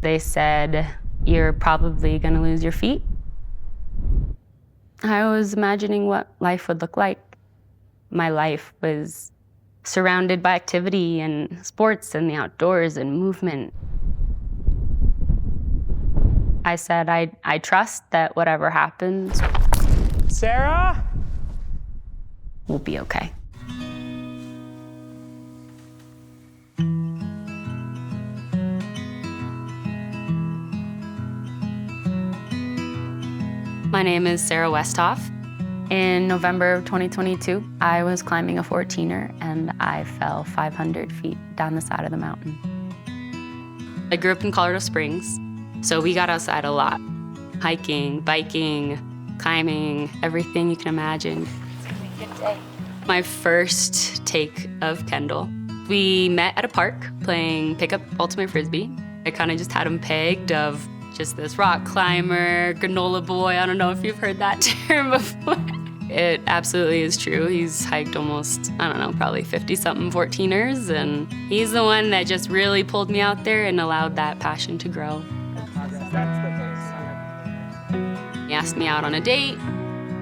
they said, "You're probably gonna lose your feet." I was imagining what life would look like. My life was surrounded by activity and sports and the outdoors and movement. I said, I trust that whatever happens, Sarah? will be okay. My name is Sarah Westhoff. In November of 2022, I was climbing a 14er and I fell 500 feet down the side of the mountain. I grew up in Colorado Springs, so we got outside a lot. Hiking, biking, climbing, everything you can imagine. It's gonna be a good day. My first take of Kendall, we met at a park playing pickup ultimate frisbee. I kind of just had him pegged of just this rock climber, granola boy. I don't know if you've heard that term before. It absolutely is true. He's hiked almost, I don't know, probably 50-something 14ers, and he's the one that just really pulled me out there and allowed that passion to grow. He asked me out on a date,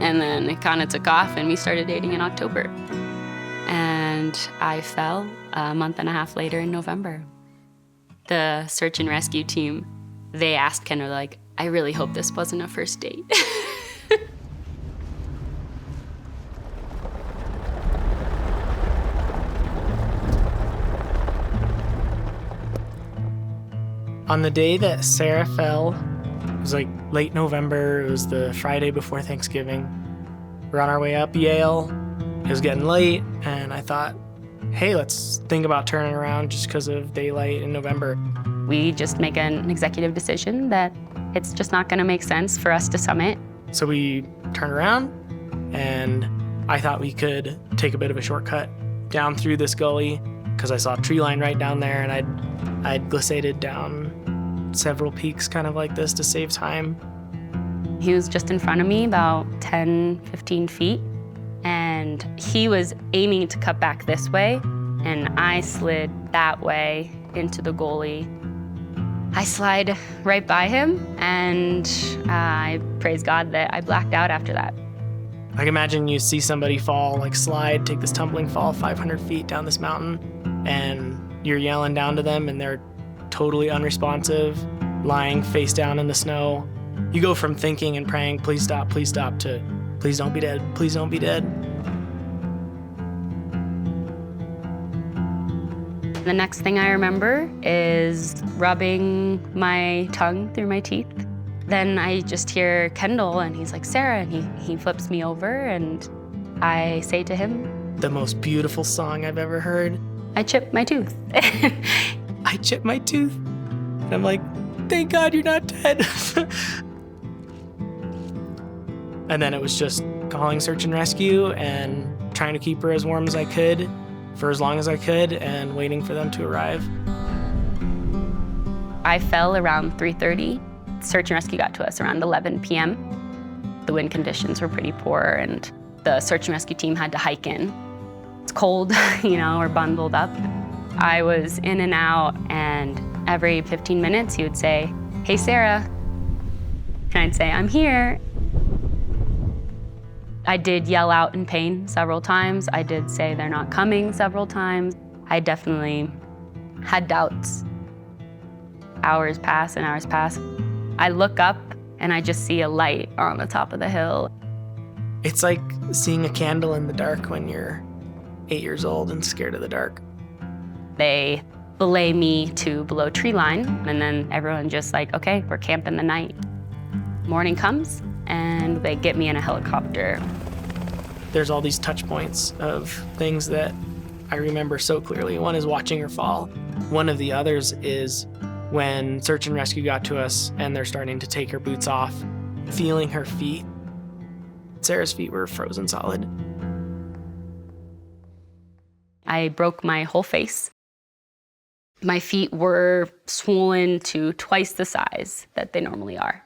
and then it kind of took off, and we started dating in October. And I fell a month and a half later in November. The search and rescue team, they asked Kendall, like, "I really hope this wasn't a first date." On the day that Sarah fell, it was like late November. It was the Friday before Thanksgiving. We're on our way up Yale. It was getting late, and I thought, hey, let's think about turning around just because of daylight in November. We just make an executive decision that it's just not going to make sense for us to summit. So we turned around, and I thought we could take a bit of a shortcut down through this gully because I saw a tree line right down there, and I'd glissaded down several peaks kind of like this to save time. He was just in front of me, about 10, 15 feet, and he was aiming to cut back this way, and I slid that way into the gully. I slide right by him, and I praise God that I blacked out after that. I can imagine you see somebody fall, like slide, take this tumbling fall 500 feet down this mountain, and you're yelling down to them, and they're totally unresponsive, lying face down in the snow. You go from thinking and praying, please stop, to please don't be dead, please don't be dead. The next thing I remember is rubbing my tongue through my teeth. Then I just hear Kendall, and he's like, "Sarah," and he flips me over, and I say to him, The most beautiful song I've ever heard. "I chipped my tooth." I chipped my tooth. And I'm like, thank God you're not dead. And then it was just calling search and rescue and trying to keep her as warm as I could for as long as I could and waiting for them to arrive. I fell around 3:30. Search and rescue got to us around 11 p.m. The wind conditions were pretty poor, and the search and rescue team had to hike in. It's cold, we're bundled up. I was in and out, and every 15 minutes he would say, "Hey, Sarah." And I'd say, "I'm here." I did yell out in pain several times. I did say they're not coming several times. I definitely had doubts. Hours pass and hours pass. I look up and I just see a light on the top of the hill. It's like seeing a candle in the dark when you're 8 years old and scared of the dark. They belay me to below tree line, and then everyone just like, okay, we're camping the night. Morning comes, and they get me in a helicopter. There's all these touch points of things that I remember so clearly. One is watching her fall. One of the others is when search and rescue got to us and they're starting to take her boots off, feeling her feet. Sarah's feet were frozen solid. I broke my whole face. My feet were swollen to twice the size that they normally are.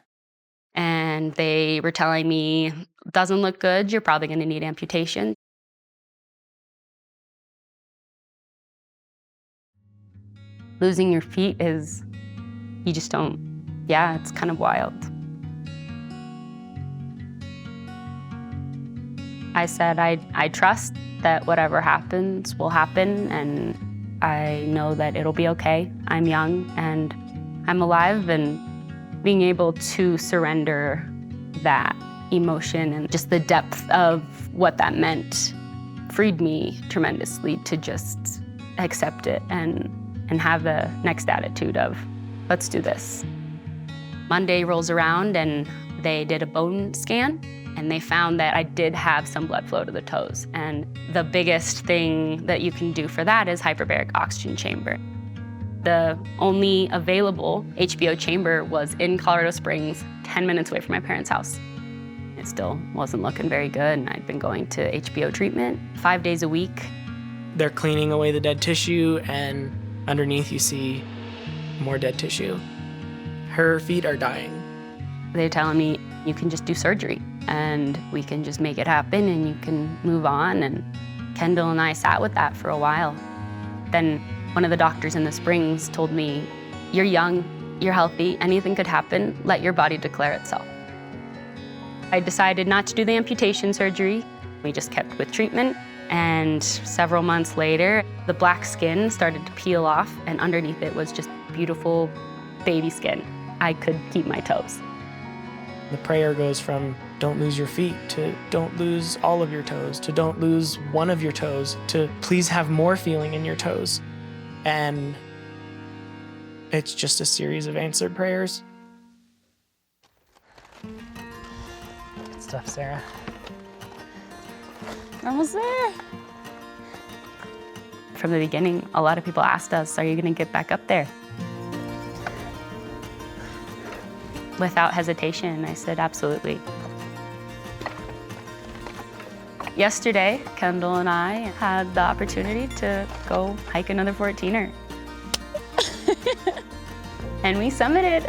And they were telling me, "Doesn't look good, you're probably gonna need amputation." Losing your feet is You just don't, yeah, it's kind of wild. I said I trust that whatever happens will happen, and I know that it'll be okay. I'm young and I'm alive, and being able to surrender that emotion and just the depth of what that meant freed me tremendously to just accept it and have the next attitude of, let's do this. Monday rolls around and they did a bone scan, and they found that I did have some blood flow to the toes. And the biggest thing that you can do for that is hyperbaric oxygen chamber. The only available HBO chamber was in Colorado Springs, 10 minutes away from my parents' house. It still wasn't looking very good, and I'd been going to HBO treatment 5 days a week. They're cleaning away the dead tissue, and underneath you see more dead tissue. Her feet are dying. They're telling me, you can just do surgery, and we can just make it happen, and you can move on. And Kendall and I sat with that for a while. Then one of the doctors in the Springs told me, you're young, you're healthy, anything could happen, let your body declare itself. I decided not to do the amputation surgery. We just kept with treatment, and several months later, the black skin started to peel off, and underneath it was just beautiful baby skin. I could keep my toes. The prayer goes from don't lose your feet to don't lose all of your toes to don't lose one of your toes to please have more feeling in your toes. And it's just a series of answered prayers. Good stuff, Sarah. Almost there. From the beginning, a lot of people asked us, are you gonna get back up there? Without hesitation, I said, absolutely. Yesterday, Kendall and I had the opportunity to go hike another 14er. And we summited.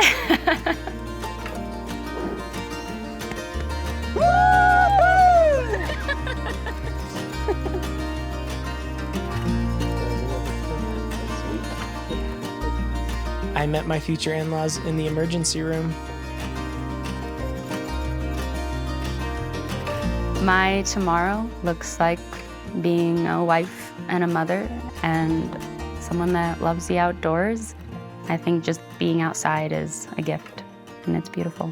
I met my future in-laws in the emergency room. My tomorrow looks like being a wife and a mother and someone that loves the outdoors. I think just being outside is a gift, and it's beautiful.